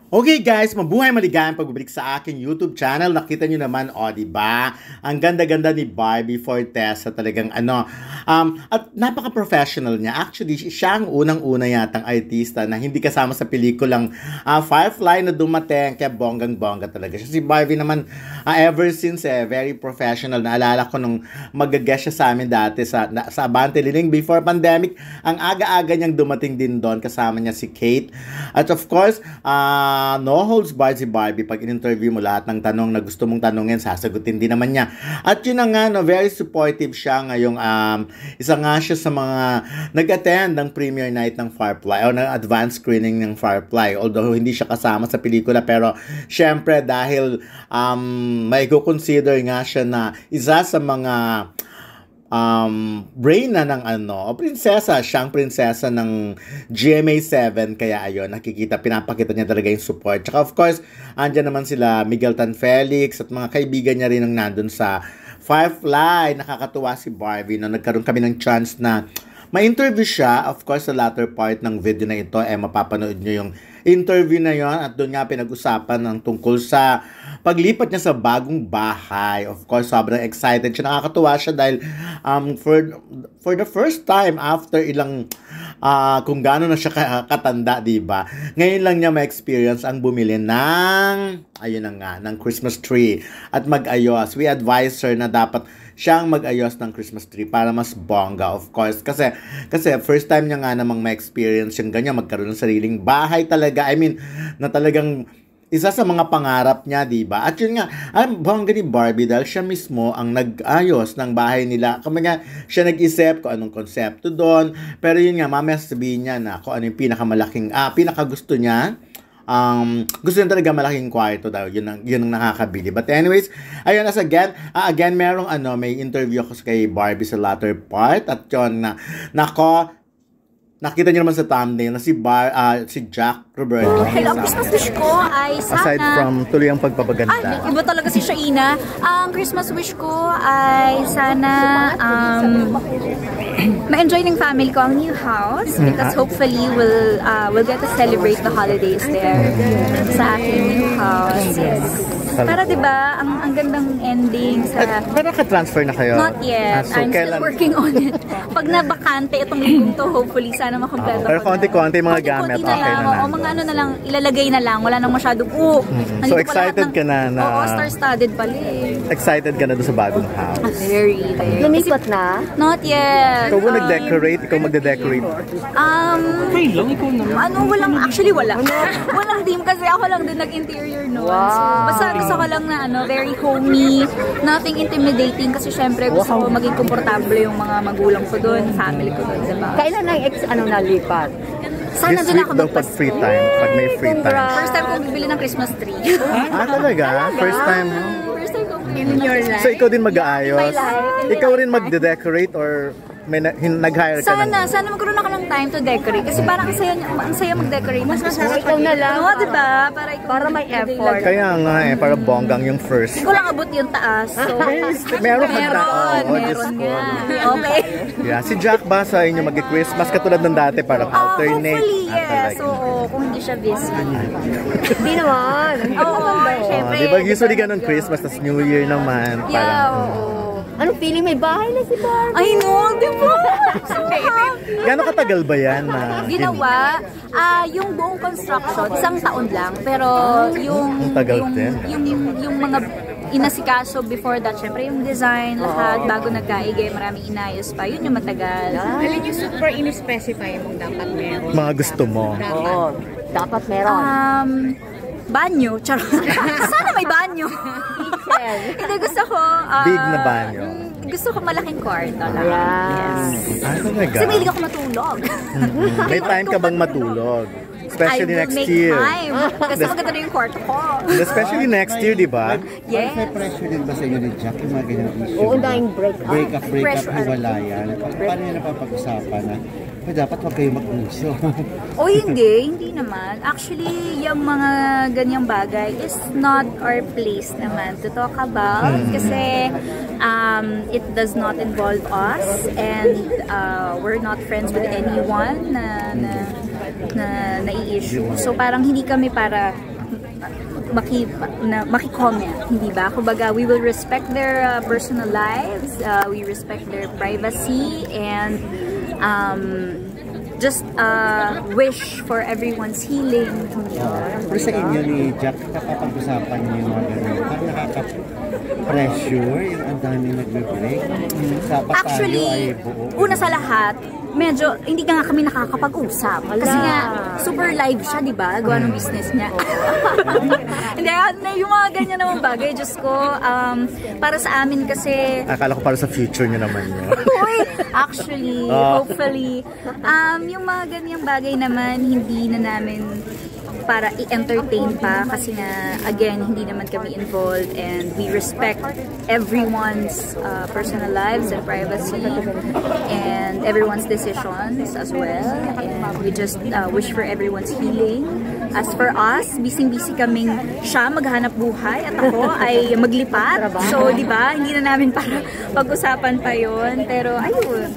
Okay guys, mabuhay maligayang pagbabalik sa aking YouTube channel. Nakita nyo naman, diba? Ang ganda-ganda ni Barbie Fortesa, talagang at napaka-professional niya. Actually, siya ang unang-una yatang artista na hindi kasama sa pelikulang Firefly na dumating, kaya bonggang-bongga talaga siya. Si Barbie naman, ever since very professional. Naalala ko nung mag-guest siya sa amin dati sa Abante Liling before pandemic. Ang aga-aga niyang dumating din doon, kasama niya si Kate. At of course, no holds barred si Barbie. Pag in-interview mo lahat ng tanong na gusto mong tanungin, sasagutin din naman niya. At yun na nga, very supportive siya ngayong isa nga siya sa mga nag-attend ng premiere night ng Firefly o ng advanced screening ng Firefly. Although hindi siya kasama sa pelikula, pero syempre dahil may consider nga siya na isa sa mga Reyna ng prinsesa, siyang prinsesa ng GMA7, kaya ayun, pinapakita niya talaga yung support. Tsaka of course, andyan naman sila Miguel Tan Felix at mga kaibigan niya rin ang nandun sa Firefly. Nakakatuwa si Barbie, no? Nagkaroon kami ng chance na ma-interview siya. Of course, sa latter part ng video na ito, mapapanood nyo yung interview na yon at doon nga pinag-usapan ng tungkol sa paglipat niya sa bagong bahay. Of course, sobrang excited siya. Nakakatuwa siya dahil for the first time after ilang kung gaano na siya katanda, diba? Ngayon lang niya ma-experience ang bumili ng ng Christmas tree at mag-ayos. We advise her na dapat siyang mag-ayos ng Christmas tree para mas bongga, of course. Kasi first time niya nga namang ma-experience yung ganyan, magkaroon ng sariling bahay talaga. I mean, na talagang isa sa mga pangarap niya, diba? At yun nga, ang bongga ni Barbie dahil siya mismo ang nag-ayos ng bahay nila. Kami nga, siya nag-isip kung anong konsepto doon. Pero yun nga, mamaya sabihin niya na kung ano yung pinakagusto niya. Gusto niya talaga malaking kwarto daw. Yun ang nakakabili. But anyways, ayun, as again, merong may interview ako kay Barbie sa latter part. At yun, nakita niyo naman sa thumbnail na si Jack Roberto. Hello, ang Christmas wish ko ay sana... Aside from tuloy ang pagpapaganda. Iba talaga si Shaina. Ang Christmas wish ko ay sana ma-enjoy ng family ko ang new house because hopefully we'll get to celebrate the holidays there sa aking new house. Yes. Para diba, ang gandang ending sa... Pero ka-transfer na kayo? Not yet. So I'm still working on it. Pag nabakante itong lingkong to, hopefully sana makompleto pero konti-konti mga gamit, okay na o mga na lang, ilalagay na lang. Wala nang masyadong, So excited ka na Oo, star-studded pala Excited ka na doon sa bagong house? Very. Lumipat na? Not yet. Ikaw ba nag-decorate? Ikaw magde-decorate? Okay lang, ikaw naman. Actually wala. Walang team kasi ako lang din nag-interior noon. So, basta gusto ko lang na very homey, nothing intimidating kasi syempre gusto ko maging komportable yung mga magulang ko doon, family ko doon, diba? Kailan na nalipat? Sana doon ako magpas. Pag free time, pag may free time. First time kong bibili ng Christmas tree. Talaga? First time? First time kong bibili ng Christmas tree. So ikaw din mag-aayos? Ikaw rin magde-decorate or may nag-hire ka na? Sana magkaroon ako ng time to decorate kasi parang ang saya mag-decorate. Mas masarap ikaw na lang. Oo, diba? Para may effort. Kaya nga para bonggang yung first. Hindi ko lang abot yung taas. So, meron nga. Okay. Yeah, si Jack ba sa inyo mag-Christmas katulad ng dati parang alternate? Hopefully, yes. Oo, kung hindi siya busy. Hindi naman. Oo, syempre. Diba usually ganun Christmas, tas New Year naman. Yeah, oo. Anong feeling? May bahay na si Barbie. I know, di ba? So happy. Gano'ng katagal ba yan na ginawa? Yung buong construction, 1 taon lang. Pero yung mga inasikaso before that, syempre yung design, lahat, bago nagkaigay, maraming inayos pa. Yun yung matagal. Alin yung super in-specify mong dapat meron? mga gusto mo? Oo, dapat meron. Banyo. Charot. Sana may banyo. Hindi, gusto ko... big na banyo. Gusto ko malaking kwarto lang. Yes. Talaga? Kasi mahilig ako matulog. May time ka bang matulog? Especially I will next make year. time. Kasi maganda na yung kwarto ko. Especially next year, di ba? Yes. May pressure din ba sa inyo ni Jack yung mga ganyan issue? Oo, dahil break-up. Break-up, hiwalayan. Paano nyo napapag-usapan na dapat wag kayo mag-uso? Hindi naman. Actually, yung mga ganyang bagay is not our place naman to talk about. Kasi it does not involve us and we're not friends with anyone na i-issue. So parang hindi kami para maki-comment, hindi ba? Kumbaga, we will respect their personal lives, we respect their privacy, and just wish for everyone's healing. Pero sa inyo ni Jack, kapag-usapan niyo yung mga ganun, parang nakaka-pressure yung ang daming nagbe-break. Actually, una sa lahat, medyo hindi nga kami nakakapag-usap. Kasi nga, super live siya, di ba? Gawa ng business niya. Hindi, yung mga ganyan naman bagay, Diyos ko, para sa amin kasi... Akala ko para sa future niyo naman yun. Uy, actually, hopefully, yung mga ganyang bagay naman, hindi na namin para i-entertain pa kasi nga, again, hindi naman kami involved and we respect everyone's personal lives and privacy and everyone's decisions as well, and we just wish for everyone's healing. As for us, busy-busy kaming siya maghanap buhay at ako ay maglipat. So, di ba, hindi na namin para pag-usapan pa yon. Pero, ayun.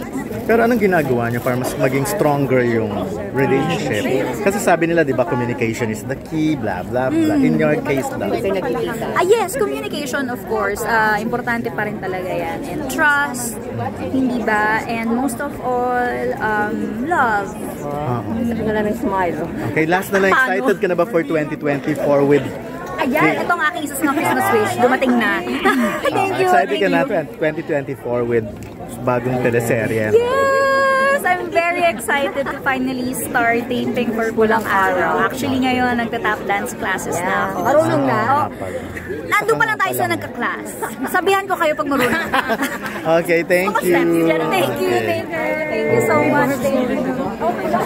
Pero anong ginagawa niyo para mas maging stronger yung relationship? Kasi sabi nila, di ba, communication is the key, blah, blah, blah. In your case daw. Yes, communication, of course. Importante pa rin talaga yan. And trust, hindi ba? And most of all, love. Smile. Okay, last na lang. Excited ka na ba for 2024 with... Ayan, ito ang aking isa sa Christmas wish. Dumating na. Thank you. Excited ka na 2024 with bagong teleserye. Yes! I'm very excited to finally start taping for Pulang Araw. Actually, ngayon, nagta-tap dance classes na ako. Marunong na? Nandun pa lang tayo sa nagka-class. Sabihan ko kayo pag marunong. Okay, thank you. Thank you so much. Thank you.